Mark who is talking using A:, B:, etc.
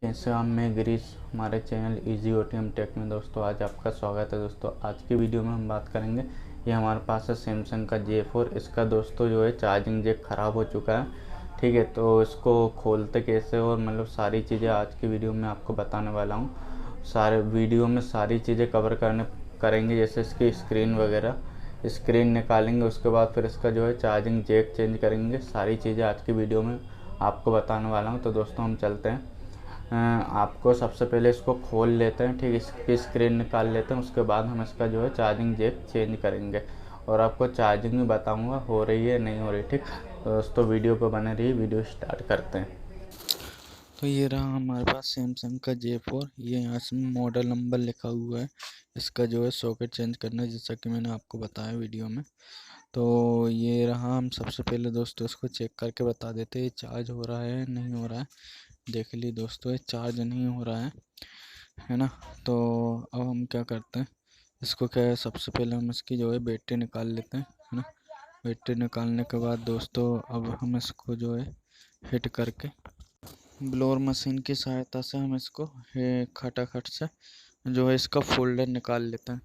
A: कैसे आप मैं गिरीश हमारे चैनल इजी ओटीएम टेक में दोस्तों आज आपका स्वागत है। दोस्तों आज की वीडियो में हम बात करेंगे, ये हमारे पास है सैमसंग का J4। इसका दोस्तों जो है चार्जिंग जैक ख़राब हो चुका है। ठीक है, तो इसको खोलते कैसे और मतलब सारी चीज़ें आज की वीडियो में आपको बताने वाला हूँ। सारे वीडियो में सारी चीज़ें कवर करेंगे, जैसे इसकी स्क्रीन वगैरह, स्क्रीन निकालेंगे, उसके बाद फिर इसका जो है चार्जिंग जैक चेंज करेंगे। सारी चीज़ें आज की वीडियो में आपको बताने वाला हूँ। तो दोस्तों हम चलते हैं। आपको सबसे पहले इसको खोल लेते हैं, ठीक, इसकी स्क्रीन निकाल लेते हैं। उसके बाद हम इसका जो है चार्जिंग जैक चेंज करेंगे और आपको चार्जिंग भी बताऊंगा हो रही है नहीं हो रही। ठीक, तो दोस्तों वीडियो पर बने रहिए, वीडियो स्टार्ट करते हैं।
B: तो ये रहा हमारे पास सैमसंग का J4। ये यहाँ से मॉडल नंबर लिखा हुआ है। इसका जो है सॉकेट चेंज करना है, जैसा कि मैंने आपको बताया वीडियो में। तो ये रहा। हम सबसे पहले दोस्तों इसको चेक करके बता देते हैं चार्ज हो रहा है नहीं हो रहा है। देख लीजिए दोस्तों, ये चार्ज नहीं हो रहा है ना। तो अब हम क्या करते हैं, इसको क्या है, सबसे पहले हम इसकी जो है बैटरी निकाल लेते हैं, है ना। बैटरी निकालने के बाद दोस्तों अब हम इसको जो है हिट करके ब्लोअर मशीन की सहायता से हम इसको खटाखट से जो है इसका फोल्डर निकाल लेते हैं।